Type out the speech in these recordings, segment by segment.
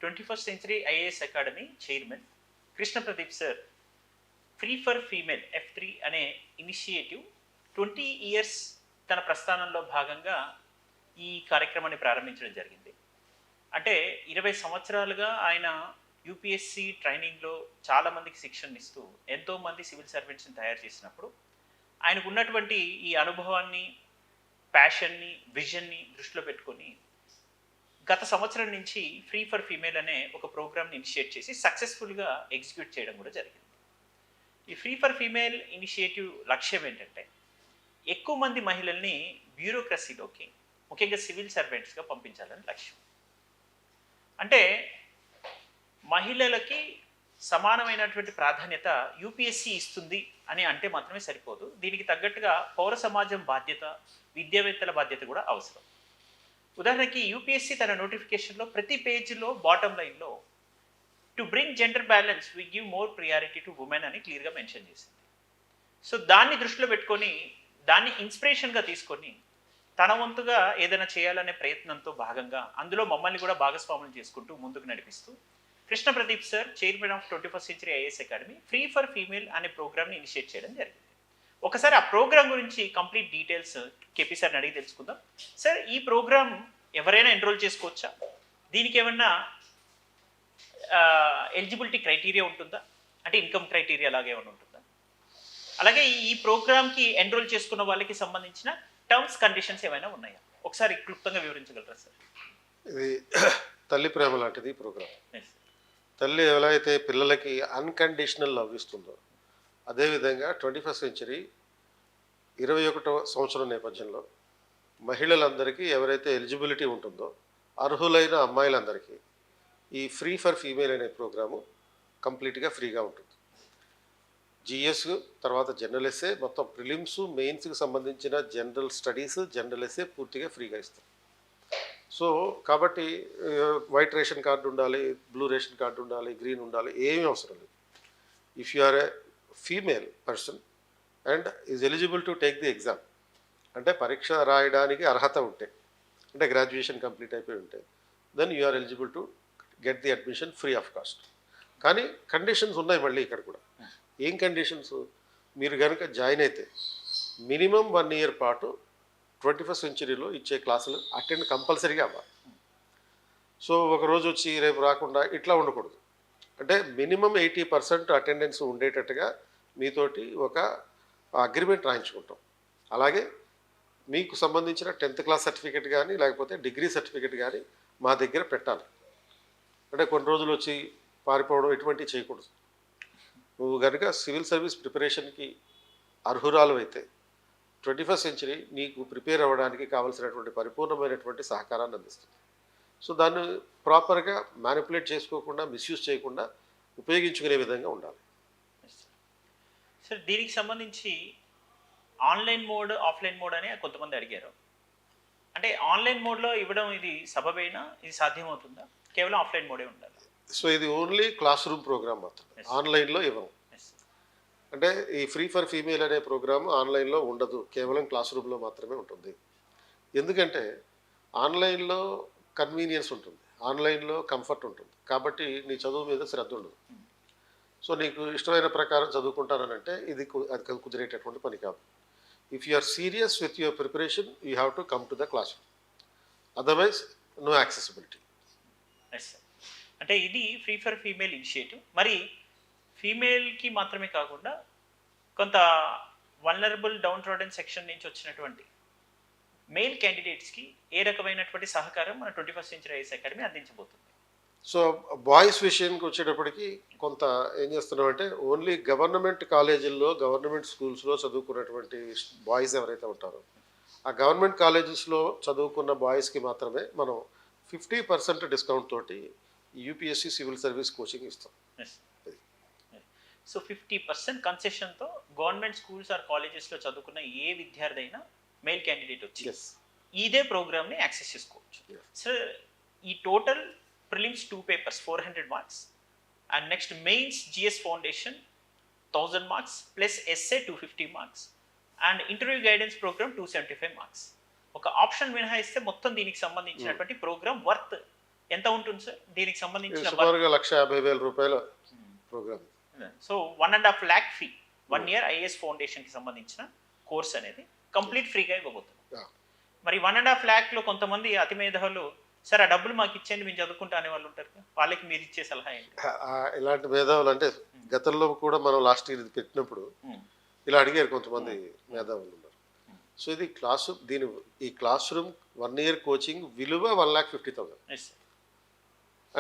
21st Century IAS academy chairman Krishna Pradeep sir free for female F3 అనే initiative 20 years తన ప్రస్థానంలో భాగంగా ఈ కార్యక్రమాన్ని ప్రారంభించడం జరిగింది. అంటే 20 సంవత్సరాలుగా ఆయన యూపీఎస్సి ట్రైనింగ్లో చాలామందికి శిక్షణ ఇస్తూ ఎంతోమంది సివిల్ సర్వెంట్స్ని తయారు చేసినప్పుడు ఆయనకు ఉన్నటువంటి ఈ అనుభవాన్ని, ప్యాషన్ని, విజన్ని దృష్టిలో పెట్టుకొని గత సంవత్సరం నుంచి ఫ్రీ ఫర్ ఫీమేల్ అనే ఒక ప్రోగ్రామ్ని ఇనిషియేట్ చేసి సక్సెస్ఫుల్గా ఎగ్జిక్యూట్ చేయడం కూడా జరిగింది. ఈ ఫ్రీ ఫర్ ఫీమేల్ ఇనిషియేటివ్ లక్ష్యం ఏంటంటే ఎక్కువ మంది మహిళల్ని బ్యూరోక్రసీలోకి, ముఖ్యంగా సివిల్ సర్వెంట్స్గా పంపించాలని లక్ష్యం. అంటే మహిళలకి సమానమైనటువంటి ప్రాధాన్యత యూపీఎస్సీ ఇస్తుంది అని అంటే మాత్రమే సరిపోదు. దీనికి తగ్గట్టుగా పౌర సమాజం బాధ్యత, విద్యావేత్తల బాధ్యత కూడా అవసరం. ఉదాహరణకి యూపీఎస్సీ తన నోటిఫికేషన్లో ప్రతి పేజీలో బాటమ్ లైన్లో to bring gender balance we give more priority to women అని క్లియర్గా మెన్షన్ చేసింది. సో దాన్ని దృష్టిలో పెట్టుకొని, దాన్ని ఇన్స్పిరేషన్గా తీసుకొని తన వంతుగా ఏదైనా చేయాలనే ప్రయత్నంతో భాగంగా అందులో మమ్మల్ని కూడా భాగస్వాములు చేసుకుంటూ ముందుకు నడిపిస్తూ Krishna Pradeep sir chairman of 21st Century IAS academy free for female అనే ప్రోగ్రామ్ని ఇనిషియేట్ చేయడం జరిగింది. ఒకసారి ఆ ప్రోగ్రామ్ గురించి కంప్లీట్ డీటెయిల్స్ కేపీ సార్ని అడిగి తెలుసుకుందాం. సార్, ఈ ప్రోగ్రామ్ ఎవరైనా ఎన్రోల్ చేసుకోవచ్చా? దీనికి ఏమన్నా ఎలిజిబిలిటీ క్రైటీరియా ఉంటుందా? అంటే ఇన్కమ్ క్రైటీరియా అలాగే ఏమైనా ఉంటుందా? అలాగే ఈ ప్రోగ్రామ్కి ఎన్రోల్ చేసుకున్న వాళ్ళకి సంబంధించిన టర్మ్స్, కండిషన్స్ ఏమైనా ఉన్నాయా? ఒకసారి క్లుప్తంగా వివరించగలరా సార్? ఇది తల్లి ప్రేమ లాంటిది ప్రోగ్రామ్. తల్లి ఎలా అయితే పిల్లలకి అన్కండిషనల్ లవ్ ఇస్తుందో, అదేవిధంగా 21st సెంచరీ 21వ సంవత్సరం నేపథ్యంలో మహిళలందరికీ ఎవరైతే ఎలిజిబిలిటీ ఉంటుందో అర్హులైన అమ్మాయిలందరికీ ఈ ఫ్రీ ఫర్ ఫీమేల్ అనే ప్రోగ్రాము కంప్లీట్గా ఫ్రీగా ఉంటుంది. జిఎస్ తర్వాత జనరల్ ఎస్ఏ, మొత్తం ప్రిలిమ్స్, మెయిన్స్కి సంబంధించిన జనరల్ స్టడీస్, జనరల్ ఎస్ఏ పూర్తిగా ఫ్రీగా ఇస్తాం. సో కాబట్టి వైట్ రేషన్ కార్డు ఉండాలి, బ్లూ రేషన్ కార్డు ఉండాలి, గ్రీన్ ఉండాలి, ఏమీ అవసరం లేదు. If you are a female person and is eligible to take the exam, అంటే పరీక్ష రాయడానికి అర్హత ఉంటే, అంటే గ్రాడ్యుయేషన్ కంప్లీట్ అయిపోయి ఉంటే, then you are eligible to get the admission free of cost. కానీ కండిషన్స్ ఉన్నాయి మళ్ళీ ఇక్కడ కూడా. ఏం కండిషన్స్? మీరు కనుక జాయిన్ అయితే మినిమం 1 ఇయర్ పాటు 21st సెంచరీలో ఇచ్చే క్లాసులు అటెండ్ కంపల్సరీగా అవ్వాలి. సో ఒకరోజు వచ్చి రేపు రాకుండా ఇట్లా ఉండకూడదు. అంటే మినిమం 80% అటెండెన్స్ ఉండేటట్టుగా మీతోటి ఒక అగ్రిమెంట్ రాయించుకుంటాం. అలాగే మీకు సంబంధించిన 10th క్లాస్ సర్టిఫికేట్ కానీ లేకపోతే డిగ్రీ సర్టిఫికేట్ కానీ మా దగ్గర పెట్టాలి. అంటే కొన్ని రోజులు వచ్చి పారిపోవడం ఇటువంటివి చేయకూడదు. నువ్వు కనుక సివిల్ సర్వీస్ ప్రిపరేషన్కి అర్హురాలు అయితే 21st సెంచరీ నీకు ప్రిపేర్ అవ్వడానికి కావాల్సినటువంటి పరిపూర్ణమైనటువంటి సహకారాన్ని అందిస్తుంది. సో దాన్ని ప్రాపర్గా మ్యానిపులేట్ చేసుకోకుండా, మిస్యూజ్ చేయకుండా ఉపయోగించుకునే విధంగా ఉండాలి. సార్, దీనికి సంబంధించి ఆన్లైన్ మోడ్, ఆఫ్లైన్ మోడ్ అని కొంతమంది అడిగారు. అంటే ఆన్లైన్ మోడ్లో ఇవ్వడం ఇది సబబేనా? ఇది సాధ్యమవుతుందా? కేవలం ఆఫ్లైన్ మోడే ఉండాలి. సో ఇది ఓన్లీ క్లాస్ రూమ్ ప్రోగ్రామ్ మాత్రమే, ఆన్లైన్లో ఇవ్వము. అంటే ఈ ఫ్రీ ఫర్ ఫీమేల్ అనే ప్రోగ్రామ్ ఆన్లైన్లో ఉండదు, కేవలం క్లాస్ రూమ్లో మాత్రమే ఉంటుంది. ఎందుకంటే ఆన్లైన్లో కన్వీనియన్స్ ఉంటుంది, ఆన్లైన్లో కంఫర్ట్ ఉంటుంది, కాబట్టి నీ చదువు మీద శ్రద్ధ ఉండదు. సో నీకు ఇష్టమైన ప్రకారం చదువుకుంటానంటే అది కుదిరేటటువంటి పని కాదు. If you are serious with your preparation you have to come to the class room, otherwise no accessibility. అంటే ఇది ఫ్రీ ఫర్ ఫీమేల్ ఇనిషియేటివ్. మరి ఫీమేల్కి మాత్రమే కాకుండా కొంత వల్నరబుల్, డౌన్ ట్రోడెన్ సెక్షన్ నుంచి వచ్చినటువంటి మెయిల్ క్యాండిడేట్స్కి ఏ రకమైనటువంటి సహకారం మన 21st Century IAS అకాడమీ అందించబోతుంది? సో బాయ్స్ విషయానికి వచ్చేటప్పటికి కొంత ఏం చేస్తున్నామంటే ఓన్లీ గవర్నమెంట్ కాలేజీల్లో, గవర్నమెంట్ స్కూల్స్లో చదువుకున్నటువంటి బాయ్స్ ఎవరైతే ఉంటారో ఆ గవర్నమెంట్ కాలేజెస్లో చదువుకున్న బాయ్స్కి మాత్రమే మనం 50% డిస్కౌంట్ తోటి యూపీఎస్సీ సివిల్ సర్వీస్ కోచింగ్ ఇస్తాం. సో 50% కన్సెషన్తో గవర్నమెంట్ స్కూల్స్ ఆర్ కాలేజెస్లో చదువుకున్న ఏ విద్యార్థి అయినా మెయిల్ క్యాండిడేట్ వచ్చి ఇదే ప్రోగ్రామ్ని యాక్సెస్ చేసుకోవచ్చు. సార్, ఈ total prelims 2 papers 400 marks and next mains GS foundation 1000 marks plus SA 250 marks and interview guidance program 275 marks. ఒక ఆప్షన్ మినహాయిస్తే మొత్తం దీనికి సంబంధించినటువంటి ప్రోగ్రామ్ వర్త్ ఎంత ఉంటుంది సార్ దీనికి ఇది సంబంధించిన సుమారుగా 1,50,000 రూపాయల program. So 1.5 lakh fee 1 year IAS ఫౌండేషన్కి సంబంధించిన కోర్స్ అనేది కంప్లీట్ ఫ్రీగా ఇవ్వబోతుంది. మరి 1.5 lakh లో కొంతమంది అతి మేధావులు సార్ ఆ డబ్బులు మాకు ఇచ్చేయండి మేము చదువుకుంటా అనే వాళ్ళు ఉంటారు కదా, వాళ్ళకి మీరు ఇచ్చే సలహా ఏంటి? ఇలాంటి మేధావులు అంటే గతంలో కూడా మనం లాస్ట్ ఇయర్ ఇది పెట్టినప్పుడు ఇలా అడిగారు కొంతమంది మేధావులు ఉన్నారు. సో ఇది ఈ క్లాస్ రూమ్ 1 year కోచింగ్ విలువ 1,50,000 Yes, sir.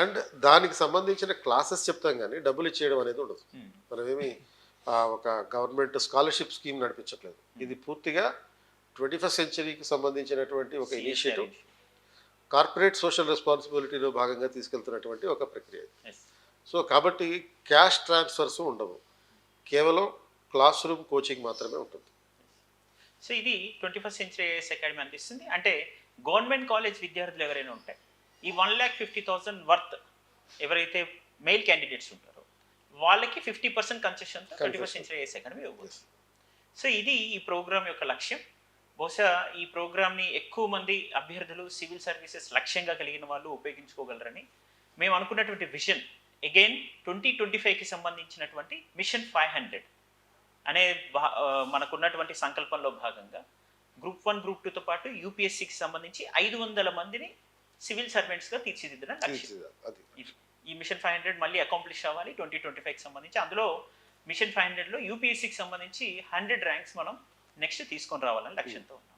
అండ్ దానికి సంబంధించిన క్లాసెస్ చెప్తాం కానీ డబ్బులు ఇచ్చేయడం అనేది ఉండదు. మనమేమి ఒక గవర్నమెంట్ స్కాలర్షిప్ స్కీమ్ నడిపించట్లేదు. ఇది పూర్తిగా 21st సెంచరీకి సంబంధించినటువంటి ఒక ఇనిషియేటివ్, కార్పొరేట్ సోషల్ రెస్పాన్సిబిలిటీలో భాగంగా తీసుకెళ్తున్నటువంటి ఒక ప్రక్రియ. Yes. సో కాబట్టి క్యాష్ ట్రాన్స్ఫర్స్ ఉండవు, కేవలం క్లాస్ రూమ్ కోచింగ్ మాత్రమే ఉంటుంది. సో ఇది 21st సెంచరీ ఐఏఎస్ అకాడమీ అందిస్తుంది. అంటే గవర్నమెంట్ కాలేజ్ విద్యార్థులు ఎవరైనా ఉంటాయి ఈ 1,50,000 వర్త్ ఎవరైతే మెయిల్ క్యాండిడేట్స్ ఉంటారో వాళ్ళకి 50% కన్సెషన్తో 21st సెంచరీ ఐఏఎస్ అకాడమీ ఇవ్వబోతుంది. సో ఇది ఈ ప్రోగ్రామ్ యొక్క లక్ష్యం. బహుశా ఈ ప్రోగ్రామ్ని ఎక్కువ మంది అభ్యర్థులు సివిల్ సర్వీసెస్ లక్ష్యంగా కలిగిన వాళ్ళు ఉపయోగించుకోగలరని మేము అనుకున్నటువంటి విజన్ అగైన్ 2025కి సంబంధించినటువంటి మిషన్ 500 అనే మనకున్నటువంటి సంకల్పంలో భాగంగా గ్రూప్ 1 గ్రూప్ 2తో పాటు యూపీఎస్సీకి సంబంధించి 500 మందిని సివిల్ సర్వెంట్స్గా తీర్చిదిద్దడం లక్ష్యం. ఈ మిషన్ 500 మళ్ళీ అకాంప్లిష్ అవ్వాలి 2025కి సంబంధించి. అందులో మిషన్ 500లో యూపీఎస్సీకి సంబంధించి 100 ర్యాంక్స్ మనం నెక్స్ట్ తీసుకొని రావాలని లక్ష్యంతో ఉన్నాం.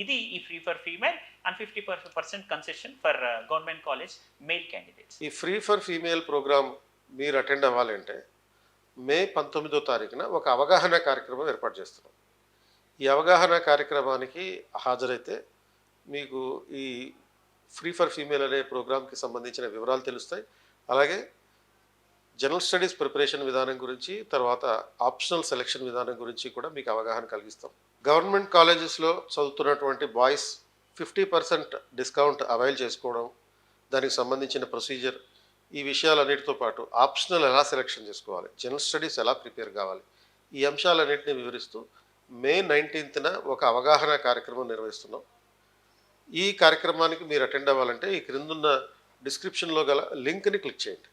ఇది ఈ free for female and 50% concession for government college mail candidates. ఈ ఫ్రీ ఫర్ ఫీమేల్ ప్రోగ్రామ్ మీరు అటెండ్ అవ్వాలంటే మే 19వ తారీఖున ఒక అవగాహన కార్యక్రమం ఏర్పాటు చేస్తున్నాం. ఈ అవగాహన కార్యక్రమానికి హాజరైతే మీకు ఈ ఫ్రీ ఫర్ ఫీమేల్ అనే ప్రోగ్రామ్కి సంబంధించిన వివరాలు తెలుస్తాయి. అలాగే జనరల్ స్టడీస్ ప్రిపరేషన్ విధానం గురించి, తర్వాత ఆప్షనల్ సెలక్షన్ విధానం గురించి కూడా మీకు అవగాహన కలిగిస్తాం. గవర్నమెంట్ కాలేజెస్లో చదువుతున్నటువంటి బాయ్స్ 50% డిస్కౌంట్ అవైల్ చేసుకోవడం, దానికి సంబంధించిన ప్రొసీజర్, ఈ విషయాలన్నిటితో పాటు ఆప్షనల్ ఎలా సెలెక్షన్ చేసుకోవాలి, జనరల్ స్టడీస్ ఎలా ప్రిపేర్ కావాలి, ఈ అంశాలన్నింటినీ వివరిస్తూ మే 19న ఒక అవగాహన కార్యక్రమం నిర్వహిస్తున్నాం. ఈ కార్యక్రమానికి మీరు అటెండ్ అవ్వాలంటే ఈ క్రిందున్న డిస్క్రిప్షన్లో గల లింక్ని క్లిక్ చేయండి.